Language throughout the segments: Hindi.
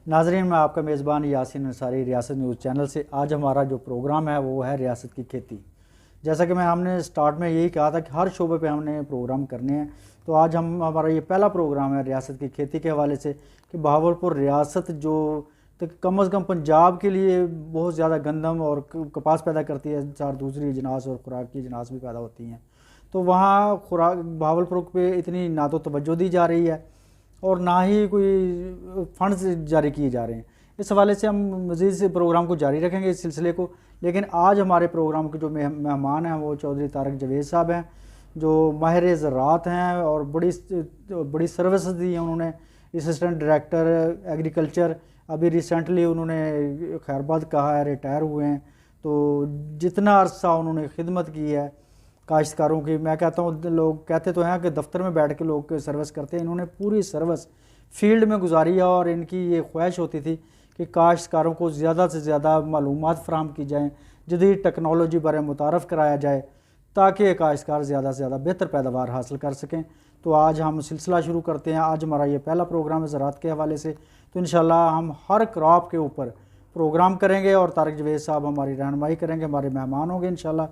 नाजरीन, मैं आपका मेज़बान यासिन अंसारी रियासत न्यूज़ चैनल से। आज हमारा जो प्रोग्राम है वो है रियासत की खेती। जैसा कि हमने स्टार्ट में यही कहा था कि हर शोबे पे हमने प्रोग्राम करने हैं, तो आज हमारा ये पहला प्रोग्राम है रियासत की खेती के हवाले से कि बहावलपुर रियासत जो तो कम अज़ कम पंजाब के लिए बहुत ज़्यादा गंदम और कपास पैदा करती है, चार दूसरी अजनास और खुराक की अजनास भी पैदा होती हैं, तो वहाँ खुराक बहावलपुर पे इतनी ना तो तवज्जो दी जा रही है और ना ही कोई फंड्स जारी किए जा रहे हैं। इस हवाले से हम मज़ीद से प्रोग्राम को जारी रखेंगे इस सिलसिले को। लेकिन आज हमारे प्रोग्राम के जो मेहमान हैं वो चौधरी तारक जवेद साहब हैं, जो माहिर ज़राअत हैं और बड़ी सर्विस दी हैं उन्होंने। असिस्टेंट डायरेक्टर एग्रीकल्चर, अभी रिसेंटली उन्होंने खैरबाद कहा है, रिटायर हुए हैं। तो जितना अरसा उन्होंने खिदमत की है काश्तकारों की, मैं कहता हूँ, लोग कहते तो हैं कि दफ्तर में बैठ के लोग सर्विस करते हैं, इन्होंने पूरी सर्विस फील्ड में गुजारी है। और इनकी ये ख्वाहिश होती थी कि काश्तकारों को ज़्यादा से ज़्यादा मालूमात फराहम की जाएँ, जदीद टेक्नोलॉजी बारे मुतारफ़ कराया जाए ताकि काश्तकार ज़्यादा से ज़्यादा बेहतर पैदावार हासिल कर सकें। तो आज हम सिलसिला शुरू करते हैं। आज हमारा ये पहला प्रोग्राम है ज़राअत के हवाले से, तो इंशाल्लाह हम हर क्रॉप के ऊपर प्रोग्राम करेंगे और तारक जवेद साहब हमारी रहनुमाई करेंगे, हमारे मेहमान होंगे इंशाल्लाह।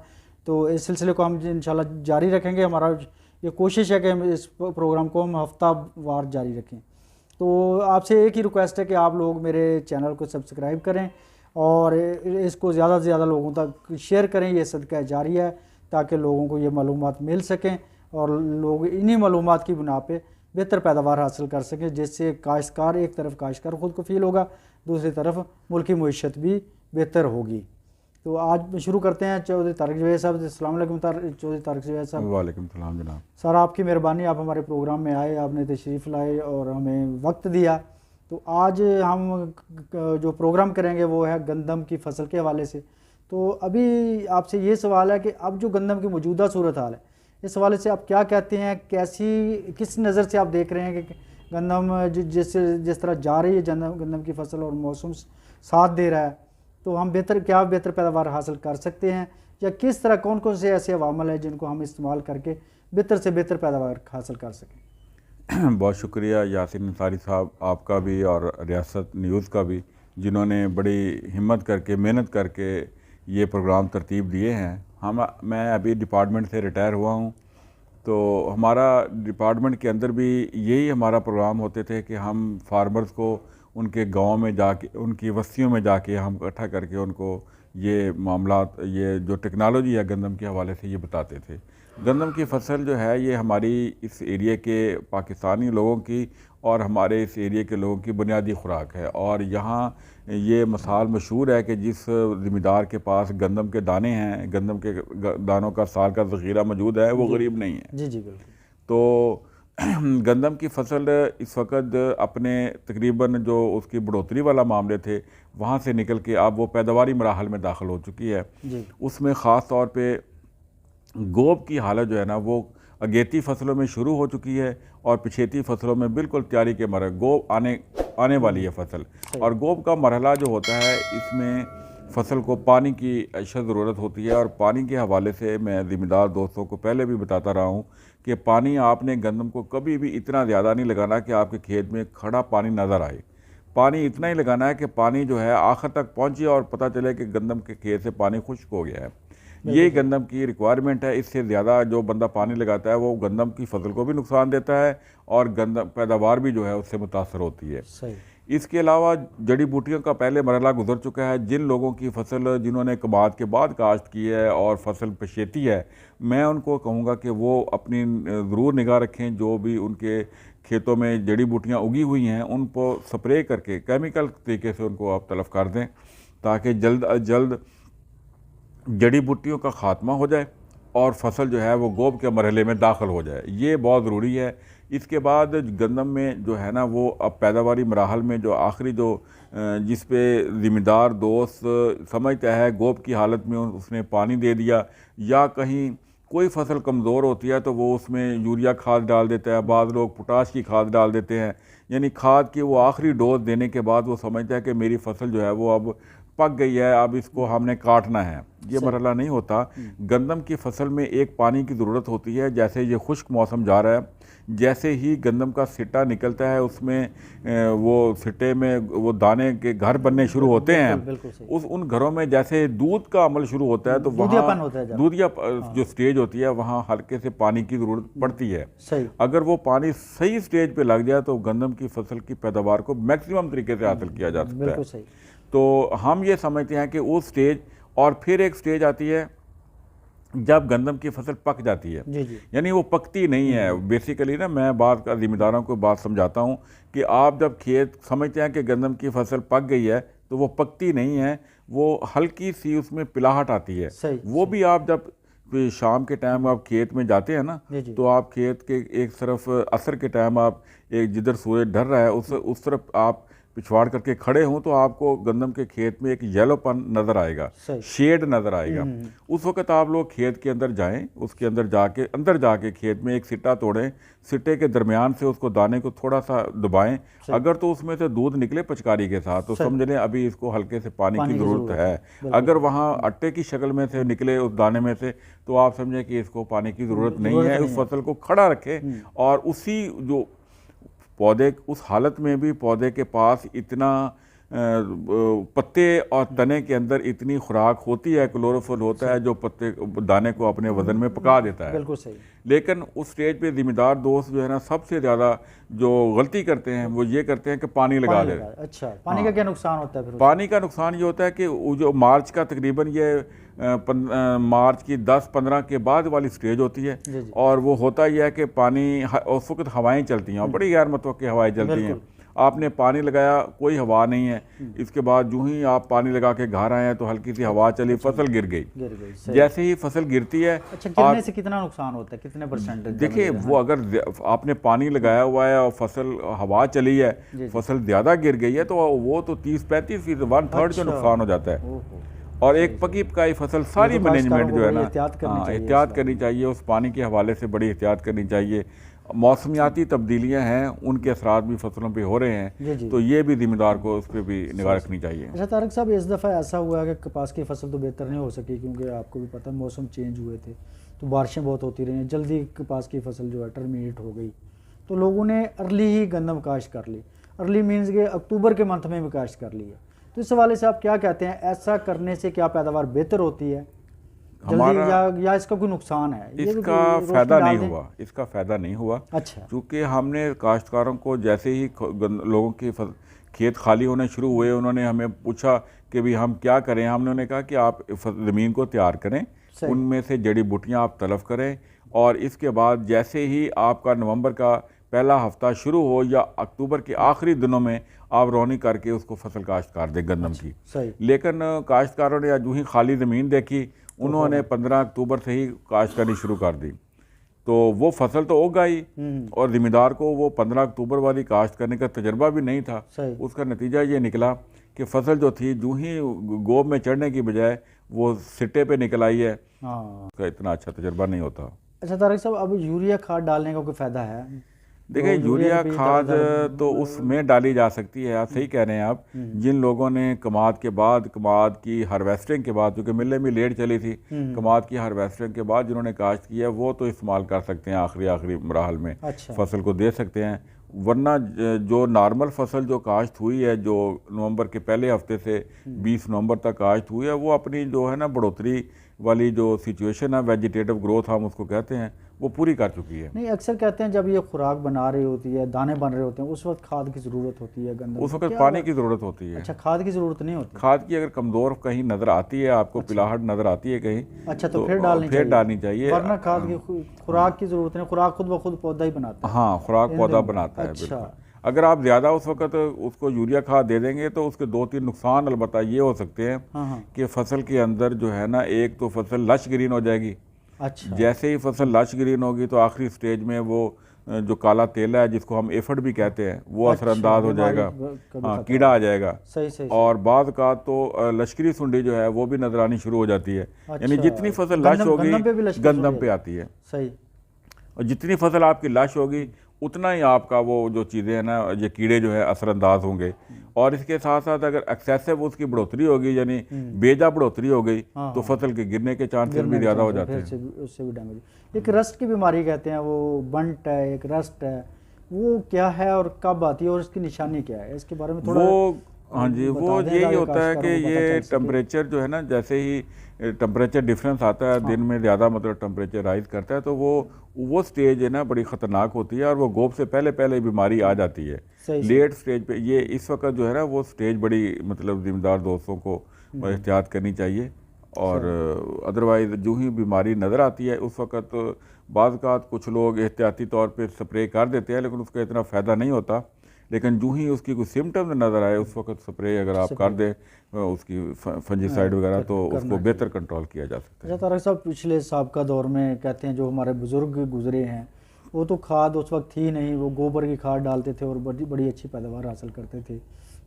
तो इस सिलसिले को हम इंशाल्लाह जारी रखेंगे। हमारा ये कोशिश है कि हम इस प्रोग्राम को हम हफ्तावार जारी रखें। तो आपसे एक ही रिक्वेस्ट है कि आप लोग मेरे चैनल को सब्सक्राइब करें और इसको ज़्यादा से ज़्यादा लोगों तक शेयर करें। ये सदका जारिया है ताकि लोगों को ये मालूमात मिल सकें और लोग इन्हीं मालूमात की बुना पे बेहतर पैदावार हासिल कर सकें, जिससे काश्तकार, एक तरफ काश्तकार ख़ुद को फील होगा, दूसरी तरफ मुल्की मईशत भी बेहतर होगी। तो आज शुरू करते हैं चौधरी तारक जवेद साहब। अस्सलाम वालेकुम चौधरी तारक जवेद साहब। वालेकुम सलाम जनाब। सर, आपकी मेहरबानी, आप हमारे प्रोग्राम में आए, आपने तशरीफ़ लाए और हमें वक्त दिया। तो आज हम जो प्रोग्राम करेंगे वो है गंदम की फसल के हवाले से। तो अभी आपसे ये सवाल है कि अब जो गंदम की मौजूदा सूरत हाल है, इस हवाले से आप क्या कहते हैं, किस नज़र से आप देख रहे हैं कि गंदम जिस तरह जा रही है गंदम की फसल और मौसम साथ दे रहा है, तो हम बेहतर पैदावार हासिल कर सकते हैं, या किस तरह कौन कौन से ऐसे अवामल हैं जिनको हम इस्तेमाल करके बेहतर से बेहतर पैदावार हासिल कर सकें? बहुत शुक्रिया यासिन अंसारी साहब, आपका भी और रियासत न्यूज़ का भी, जिन्होंने बड़ी हिम्मत करके, मेहनत करके ये प्रोग्राम तरतीब दिए हैं। मैं अभी डिपार्टमेंट से रिटायर हुआ हूँ, तो हमारा डिपार्टमेंट के अंदर भी यही हमारा प्रोग्राम होते थे कि हम फार्मर्स को उनके गांव में जाके, उनकी बस्तियों में जाके हम इकट्ठा करके उनको ये मामलात, ये जो टेक्नोलॉजी है गंदम के हवाले से ये बताते थे। गंदम की फसल जो है ये हमारी इस एरिया के पाकिस्तानी लोगों की और हमारे इस एरिया के लोगों की बुनियादी खुराक है। और यहाँ ये मिसाल मशहूर है कि जिस ज़मींदार के पास गंदम के दाने हैं, गंदम के दानों का साल का ज़ख़ीरा मौजूद है, वो गरीब नहीं है। जी जी बिल्कुल। तो गंदम की फसल इस वक्त अपने तकरीबन जो उसकी बढ़ोतरी वाला मामले थे वहाँ से निकल के अब वो पैदावारी मराहल में दाखिल हो चुकी है। उसमें ख़ास तौर पे गोब की हालत जो है ना वो अगेती फसलों में शुरू हो चुकी है और पिछेती फसलों में बिल्कुल तैयारी के मरहले, गोब आने वाली है फसल। और गोब का मरहला जो होता है, इसमें फसल को पानी की अशद ज़रूरत होती है। और पानी के हवाले से मैं ज़िम्मेदार दोस्तों को पहले भी बताता रहा हूँ कि पानी आपने गंदम को कभी भी इतना ज़्यादा नहीं लगाना कि आपके खेत में खड़ा पानी नज़र आए। पानी इतना ही लगाना है कि पानी जो है आखिर तक पहुँचे और पता चले कि गंदम के खेत से पानी खुश्क हो गया है। ये गंदम की रिक्वायरमेंट है। इससे ज़्यादा जो बंदा पानी लगाता है वो गंदम की फसल को भी नुकसान देता है और गंदम पैदावार भी जो है उससे मुतासर होती है। इसके अलावा जड़ी बूटियों का पहले मरहला गुजर चुका है। जिन लोगों की फसल, जिन्होंने कबात के बाद काश्त की है और फसल पछेती है, मैं उनको कहूँगा कि वो अपनी ज़रूर निगाह रखें। जो भी उनके खेतों में जड़ी बूटियाँ उगी हुई हैं उनको स्प्रे करके केमिकल तरीके से उनको आप तलफ़ कर दें, ताकि जल्द अज जल्द जड़ी बूटियों का ख़ात्मा हो जाए और फसल जो है वो गोब के मरहले में दाखिल हो जाए। ये बहुत ज़रूरी है। इसके बाद गंदम में जो है ना वो अब पैदावारी मराहल में जो आखिरी जो जिस पे ज़िम्मेदार दोस्त समझता है गोब की हालत में उसने पानी दे दिया, या कहीं कोई फसल कमज़ोर होती है तो वो उसमें यूरिया खाद डाल देता है, बाद लोग पोटाश की खाद डाल देते हैं। यानी खाद की वो आखिरी डोज देने के बाद वो समझता है कि मेरी फसल जो है वो अब पक गई है, अब इसको हमने काटना है। ये मरहला नहीं होता। गंदम की फसल में एक पानी की ज़रूरत होती है। जैसे ये खुश्क मौसम जा रहा है, जैसे ही गंदम का सिट्टा निकलता है उसमें वो सिट्टे में वो दाने के घर बनने शुरू होते हैं, उस उन घरों में जैसे दूध का अमल शुरू होता है तो वहाँ दूधिया जो स्टेज होती है वहाँ हल्के से पानी की ज़रूरत पड़ती है। अगर वो पानी सही स्टेज पे लग जाए तो गंदम की फसल की पैदावार को मैक्सिमम तरीके से हासिल किया जा सकता है। तो हम ये समझते हैं कि वो स्टेज, और फिर एक स्टेज आती है जब गंदम की फसल पक जाती है, यानी वो पकती नहीं है। बेसिकली ना मैं बात का ज़िम्मेदारों को बात समझाता हूँ कि आप जब खेत समझते हैं कि गंदम की फसल पक गई है तो वो पकती नहीं है, वो हल्की सी उसमें पिलाहट आती है। वो भी आप जब शाम के टाइम आप खेत में जाते हैं ना तो आप खेत के एक तरफ असर के टाइम आप एक जिधर सूरज ढल रहा है उस तरफ आप पिछवाड़ करके खड़े हों तो आपको गंदम के खेत में एक येलोपन नज़र आएगा, शेड नज़र आएगा। उस वक्त आप लोग खेत के अंदर जाएं, उसके अंदर जाके खेत में एक सिट्टा तोड़ें, सिट्टे के दरमियान से उसको दाने को थोड़ा सा दबाएं। अगर तो उसमें से दूध निकले पचकारी के साथ तो समझ लें अभी इसको हल्के से पानी की ज़रूरत है। अगर वहाँ आटे की शक्ल में से निकले उस दाने में से तो आप समझें कि इसको पानी की ज़रूरत नहीं है। उस फसल को खड़ा रखें और उसी जो पौधे उस हालत में भी पौधे के पास इतना पत्ते और तने के अंदर इतनी खुराक होती है, क्लोरोफिल होता है जो पत्ते दाने को अपने वजन में पका देता है। बिल्कुल सही। लेकिन उस स्टेज पे जिम्मेदार दोस्त जो है ना सबसे ज़्यादा जो गलती करते हैं वो ये करते हैं कि पानी लगा दे। अच्छा, पानी का क्या नुकसान होता है फिर? पानी का नुकसान ये होता है कि जो मार्च का तकरीबन ये मार्च की 10-15 के बाद वाली स्टेज होती है और वो होता ही है कि पानी उस वक्त हवाएं चलती हैं और बड़ी गैर मुतवक्की हवाएं चलती हैं। आपने पानी लगाया, कोई हवा नहीं है, इसके बाद जो ही आप पानी लगा के घर आए हैं तो हल्की सी हवा चली, फसल गिर गई। जैसे ही फसल गिरती है, अच्छा, गिरने से कितना नुकसान होता है, कितने परसेंट? देखिए वो अगर आपने पानी लगाया हुआ है और फसल हवा चली है, फसल ज़्यादा गिर गई है तो वो तो 30-35%, 1/3 जो नुकसान हो जाता है। और एक पकी पकाई फसल सारी मैनेजमेंट जो है ना एहतियात करनी चाहिए, उस पानी के हवाले से बड़ी एहतियात करनी चाहिए। मौसमियाती तब्दीलियां हैं, उनके असरात भी फसलों पे हो रहे हैं, तो ये भी जिम्मेदार को उस पर भी निगाह रखनी चाहिए। अच्छा तारिक साहब, इस दफ़ा ऐसा हुआ है कि कपास की फसल तो बेहतर नहीं हो सकी क्योंकि आपको भी पता मौसम चेंज हुए थे तो बारिशें बहुत होती रही, जल्दी कपास की फसल जो है टर्मिनेट हो गई, तो लोगों ने अर्ली ही गंदम काश्त कर ली। अर्ली मीन्स के अक्टूबर के मंथ में भी काश्त कर ली है। तो इस हवाले से आप क्या कहते हैं, ऐसा करने से क्या पैदावार बेहतर होती है जल्दी या इसका कोई नुकसान है? इसका फ़ायदा नहीं हुआ, इसका फ़ायदा नहीं हुआ। अच्छा, क्योंकि हमने काश्तकारों को जैसे ही लोगों के खेत खाली होने शुरू हुए उन्होंने हमें पूछा कि भी हम क्या करें। हमने उन्हें कहा कि आप ज़मीन को तैयार करें, उनमें से जड़ी बूटियाँ आप तलब करें और इसके बाद जैसे ही आपका नवंबर का पहला हफ्ता शुरू हो या अक्टूबर के आखिरी दिनों में आप रौनी करके उसको फसल काश्त कर दें गंदम की। लेकिन काश्तकारों ने जो ही खाली ज़मीन देखी उन्होंने 15 अक्टूबर से ही काश्त करनी शुरू कर दी, तो वो फसल तो उग गई और ज़िम्मेदार को वो 15 अक्टूबर वाली काश्त करने का तजर्बा भी नहीं था। उसका नतीजा ये निकला कि फसल जो थी जो ही गोब में चढ़ने की बजाय वो सिट्टे पे निकल आई है। उसका इतना अच्छा तजर्बा नहीं होता। अच्छा तारिक साहब, अब यूरिया खाद डालने का कोई फ़ायदा है? देखिए यूरिया खाद तो उसमें डाली जा सकती है, आप सही कह रहे हैं। आप जिन लोगों ने कमाद के बाद, कमाद की हार्वेस्टिंग के बाद, क्योंकि मिलें भी लेट चली थी, कमाद की हार्वेस्टिंग के बाद जिन्होंने काश्त किया वो तो इस्तेमाल कर सकते हैं, आखिरी मराहल में फसल को दे सकते हैं। वरना जो नॉर्मल फसल जो काश्त हुई है, जो नवंबर के पहले हफ्ते से 20 नवंबर तक काश्त हुई है, वो अपनी जो है ना बढ़ोतरी वाली जो सिचुएशन है, वेजिटेटिव ग्रोथ हम उसको कहते हैं, वो पूरी कर चुकी है। नहीं, अक्सर कहते हैं जब ये खुराक बना रही होती है, दाने बन रहे होते हैं, उस वक्त खाद की ज़रूरत होती है गंदम, उस वक्त पानी की ज़रूरत होती है। अच्छा, खाद की ज़रूरत नहीं होती? खाद की अगर कमज़ोर कहीं नज़र आती है आपको, पिलाहट नज़र आती है कहीं, अच्छा तो फिर डालनी चाहिए, वरना खाद की खुराक की ज़रूरत नहीं, खुराक खुद ब खुद पौधा ही बनाता है। हाँ, खुराक पौधा बनाता है। अच्छा, अगर आप ज़्यादा उस वक्त उसको यूरिया खाद दे देंगे तो उसके 2-3 नुकसान अलबत्ता ये हो सकते हैं कि फसल के अंदर जो है ना, एक तो फसल लश ग्रीन हो जाएगी। अच्छा, जैसे ही फसल लश ग्रीन होगी तो आखिरी स्टेज में वो जो काला तेला है जिसको हम एफड भी कहते हैं वो असरअंदाज हो जाएगा। हाँ, कीड़ा आ जाएगा। सही। और बाद का तो लश्करी सुंडी जो है वो भी नजर आनी शुरू हो जाती है। यानी जितनी फसल लश होगी गंदम पे आती है। सही। और जितनी फसल आपकी लश होगी उतना ही आपका वो जो चीज़ें हैं ना, ये कीड़े जो है असरअंदाज होंगे और इसके साथ साथ अगर एक्सेसिव उसकी बढ़ोतरी होगी, यानी बेजा बढ़ोतरी हो गई, तो फसल के गिरने के चांसेस भी ज़्यादा हो जाते हैं। उससे भी डैमेज। एक रस्ट की बीमारी कहते हैं, वो बंट है, एक रस्ट है, वो क्या है और कब आती है और इसकी निशानी क्या है, इसके बारे में थोड़ा हाँ जी, वो यही होता है कि ये टेम्परेचर जो है ना, जैसे ही टेम्परेचर डिफरेंस आता है, दिन में ज़्यादा मतलब टेम्परेचर राइज करता है, तो वो स्टेज है ना बड़ी ख़तरनाक होती है और वो गोब से पहले पहले बीमारी आ जाती है। लेट स्टेज पे ये इस वक्त जो है ना वो स्टेज बड़ी मतलब ज़िम्मेदार दोस्तों को एहतियात करनी चाहिए। और अदरवाइज़ जो ही बीमारी नज़र आती है उस वक्त बाज़ कुछ लोग एहतियाती तौर पर स्प्रे कर देते हैं, लेकिन उसका इतना फ़ायदा नहीं होता। लेकिन जो ही उसकी कोई सिम्टम्स नज़र आए उस वक्त स्प्रे अगर आप कर दें उसकी फंजीसाइड वगैरह, तो उसको बेहतर कंट्रोल किया जा सकता है। अच्छा तारक साहब, पिछले साबका दौर में कहते हैं जो हमारे बुज़ुर्ग गुजरे हैं, वो तो खाद उस वक्त थी नहीं, वो गोबर की खाद डालते थे और बड़ी बड़ी अच्छी पैदावार हासिल करते थे।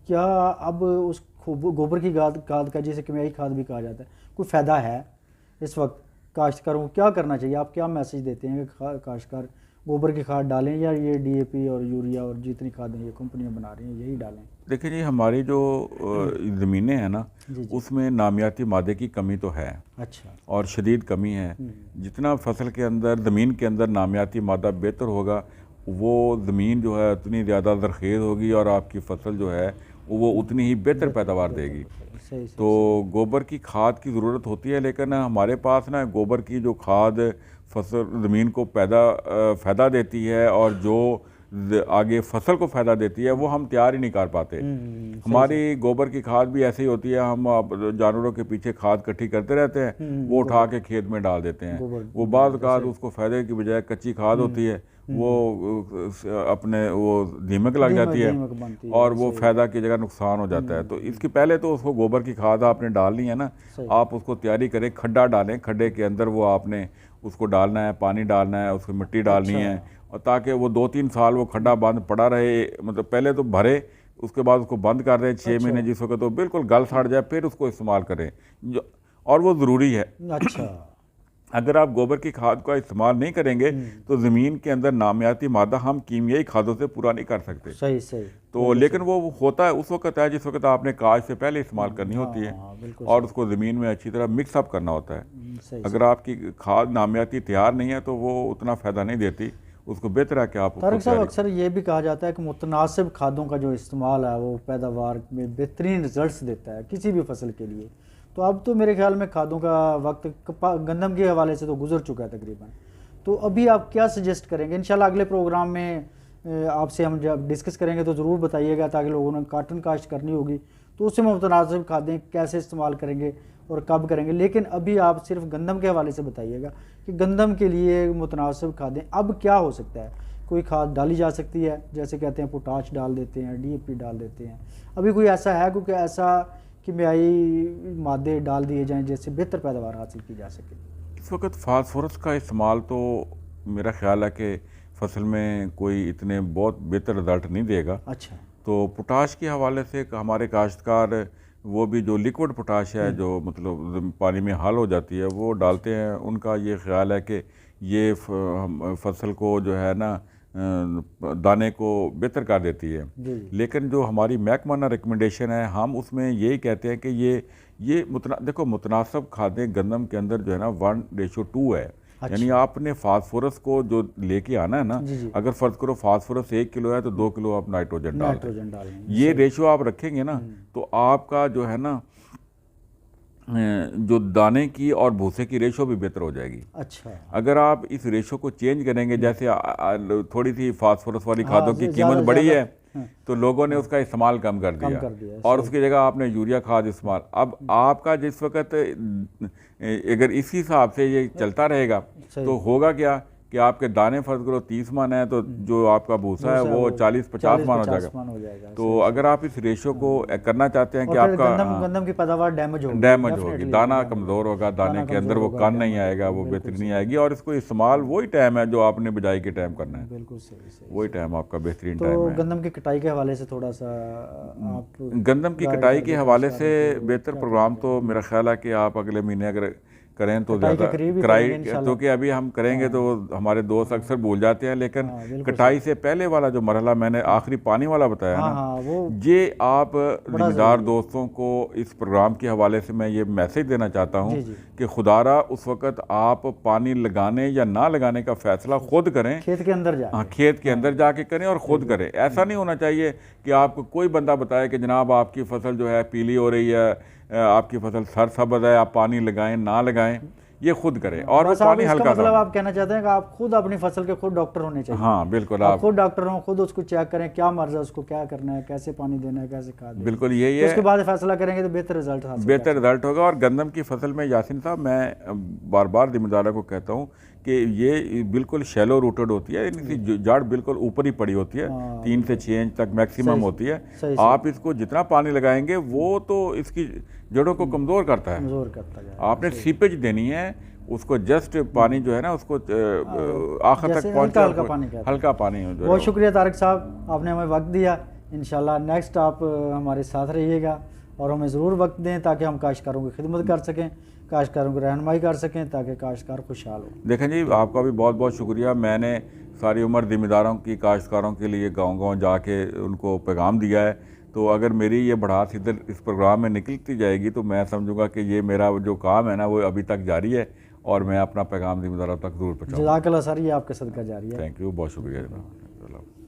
क्या अब उस गोबर की खाद का, जिसे कीमियाई खाद भी कहा जाता है, कोई फ़ायदा है इस वक्त? काश्तकारों को क्या करना चाहिए, आप क्या मैसेज देते हैं कि काश्तकार गोबर की खाद डालें या ये DAP और यूरिया और जितनी खादें ये कंपनियां बना रही हैं यही डालें? देखिए जी, हमारी जो ज़मीनें हैं ना, उसमें नामियाती मादे की कमी तो है। अच्छा। और शदीद कमी है। जितना फसल के अंदर, ज़मीन के अंदर नामियाती मादा बेहतर होगा, वो ज़मीन जो है उतनी ज़्यादा ज़रख़ेज़ होगी और आपकी फसल जो है वो उतनी ही बेहतर पैदावार देगी। तो गोबर की खाद की ज़रूरत होती है, लेकिन हमारे पास ना गोबर की जो खाद फसल ज़मीन को फ़ायदा देती है और जो आगे फसल को फ़ायदा देती है वो हम तैयार ही नहीं कर पाते। हमारी गोबर की खाद भी ऐसी होती है, हम जानवरों के पीछे खाद इकट्ठी करते रहते हैं, वो उठा के खेत में डाल देते हैं। वो बाद खाद उसको फ़ायदे की बजाय कच्ची खाद होती है, वो अपने वो दीमक लग जाती है और वो फ़ायदा की जगह नुकसान हो जाता है। तो इसके पहले तो उसको गोबर की खाद आपने डालनी है ना, आप उसको तैयारी करें, खड्डा डालें, खड्डे के अंदर वो आपने उसको डालना है, पानी डालना है, उसकी मिट्टी डालनी है, और ताकि वो 2-3 साल वो खड्डा बंद पड़ा रहे। मतलब पहले तो भरे, उसके बाद उसको बंद कर दें 6 महीने, जिस वक्त तो बिल्कुल गल सड़ जाए, फिर उसको इस्तेमाल करें, और वो ज़रूरी है। अच्छा। अगर आप गोबर की खाद का इस्तेमाल नहीं करेंगे तो ज़मीन के अंदर नामियाती मादा हम कीमियाई खादों से पूरा नहीं कर सकते। सही। तो लेकिन वो होता है उस वक्त है जिस वक्त आपने काश से पहले इस्तेमाल करनी होती है, और उसको ज़मीन में अच्छी तरह मिक्सअप करना होता है। अगर आपकी खाद नामियाती तैयार नहीं है तो वो उतना फ़ायदा नहीं देती, उसको बेहतर है कि आप। तारक साहब, अक्सर ये भी कहा जाता है कि मुतनासिब खादों का जो इस्तेमाल है वो पैदावार में बेहतरीन रिजल्ट्स देता है किसी भी फसल के लिए। तो अब तो मेरे ख्याल में खादों का वक्त गंदम के हवाले से तो गुजर चुका है तकरीबन, तो अभी आप क्या सजेस्ट करेंगे? इंशाल्लाह अगले प्रोग्राम में आपसे हम जब डिस्कस करेंगे तो ज़रूर बताइएगा, ताकि लोगों ने काटन काश्त करनी होगी तो उससे मुतनासिब खादें कैसे इस्तेमाल करेंगे और कब करेंगे। लेकिन अभी आप सिर्फ गंदम के हवाले से बताइएगा कि गंदम के लिए मुतनासिब खादें अब क्या हो सकता है। कोई खाद डाली जा सकती है, जैसे कहते हैं पोटाश डाल देते हैं, DAP डाल देते हैं, अभी कोई ऐसा है क्योंकि ऐसा कीमियाई मादे डाल दिए जाएं जिससे बेहतर पैदावार हासिल की जा सके? इस वक्त फास्फोरस का इस्तेमाल तो मेरा ख्याल है कि फसल में कोई इतने बहुत बेहतर रिजल्ट नहीं देगा। अच्छा। तो पोटाश के हवाले से हमारे काश्तकार वो भी जो लिक्विड पोटाश है जो मतलब पानी में हल हो जाती है वो डालते हैं। उनका ये ख्याल है कि ये फसल को जो है ना दाने को बेहतर कर देती है। लेकिन जो हमारी महकमाना रिकमेंडेशन है, हम उसमें यही कहते हैं कि ये देखो मुतनासिब खादें गंदम के अंदर जो है ना 1:2 है। अच्छा। यानी आपने फास्फोरस को जो लेके आना है ना, अगर फर्ज करो फास्फोरस 1 किलो है तो 2 किलो आप नाइट्रोजन डालें। ये रेशो आप रखेंगे ना तो आपका जो है ना जो दाने की और भूसे की रेशो भी बेहतर हो जाएगी। अच्छा। अगर आप इस रेशो को चेंज करेंगे, जैसे थोड़ी सी फास्फोरस वाली खादों की कीमत बढ़ी है तो लोगों ने उसका इस्तेमाल कम कर दिया और उसकी जगह आपने यूरिया खाद इस्तेमाल। अब आपका जिस वक्त अगर इसी हिसाब से ये चलता रहेगा तो होगा क्या कि आपके दाने फर्ज करो 30 मन है तो जो आपका भूसा है वो 40-50 मन हो जाएगा। तो अगर आप इस रेशो को करना चाहते हैं कि आपका गंदम की पैदावार डैमेज होगी, दाना कमज़ोर होगा, दाने के अंदर वो कण नहीं आएगा, वो बेहतरी नहीं आएगी, और इसको इस्तेमाल वही टाइम है जो आपने बिजाई के टाइम करना है। बिल्कुल सही। वही टाइम आपका बेहतरीन टाइम है। गंदम की कटाई के हवाले से थोड़ा सा आप गंदम की कटाई के हवाले से बेहतर प्रोग्राम तो मेरा ख्याल है कि आप अगले महीने अगर करें तो कटाई के ज़्यादा करीब ही कटाई, करेंगे इंशाल्लाह। क्योंकि अभी हम करेंगे तो हमारे दोस्त अक्सर भूल जाते हैं, लेकिन बिल्कुल कटाई से पहले वाला जो मरहला मैंने आखिरी पानी वाला बताया हाँ ना, हाँ वो ये आप जिम्मेदार ज़रूरी है। दोस्तों को इस प्रोग्राम के हवाले से मैं ये मैसेज देना चाहता हूँ जी जी कि खुदारा उस वक़्त आप पानी लगाने या ना लगाने का फ़ैसला खुद करें। खेत के अंदर हाँ, जाके खेत के अंदर जाके करें और ख़ुद करें। ऐसा नहीं होना चाहिए कि आपको कोई बंदा बताए कि जनाब आपकी फसल जो है पीली हो रही है, आपकी फसल सरसब्ज़ है, आप पानी लगाएं ना लगाएं, ये खुद करें और वो बस आप पानी इसका हल्का मतलब सा। आप कहना चाहते हैं कि आप खुद अपनी फसल के खुद डॉक्टर होने चाहिए। हाँ बिल्कुल, आप आप खुद डॉक्टर हो, खुद उसको चेक करें क्या मर्ज है, उसको क्या करना है, कैसे पानी देना है, कैसे खाद देना है। बिल्कुल यही तो उसके है, बाद फैसला करेंगे तो बेहतर रिजल्ट हासिल बेहतर रिजल्ट होगा। और गंदम की फसल में यासिन साहब मैं बार बार जिम्मेदारों को कहता हूँ कि ये बिल्कुल शैलो रूटेड होती है, इनकी जड़ बिल्कुल ऊपर ही पड़ी होती है, 3 से 6 इंच तक मैक्सिमम होती है। सही आप इसको जितना पानी लगाएंगे वो तो इसकी जड़ों को कमज़ोर करता है। कमजोर करता जाए। आपने सीपेज देनी है उसको, जस्ट पानी जो है ना उसको आखिर तक पहुँचा, हल्का पानी कहते हैं। हल्का पानी जो बहुत शुक्रिया तारिक साहब, आपने हमें वक्त दिया। इंशाल्लाह नेक्स्ट आप हमारे साथ रहिएगा और हमें ज़रूर वक्त दें ताकि हम काश्तकारों की खिदमत कर सकें, काश्तकारों की रहनुमाई कर सकें ताकि काश्तकार खुशहाल हो। देखें जी, आपका भी बहुत बहुत शुक्रिया। मैंने सारी उम्र ज़िम्मेदारों की काश्तकारों के लिए गांव-गांव जाके उनको पैगाम दिया है, तो अगर मेरी ये बढ़ात इधर इस प्रोग्राम में निकलती जाएगी तो मैं समझूंगा कि ये मेरा जो काम है ना वो अभी तक जारी है और मैं अपना पैगाम ज़िम्मेदारों तक ज़रूर पहुँचाऊँगा। जज़ाकल्लाह सर, ये आपके सदका जारी है। थैंक यू, बहुत शुक्रिया जनाब।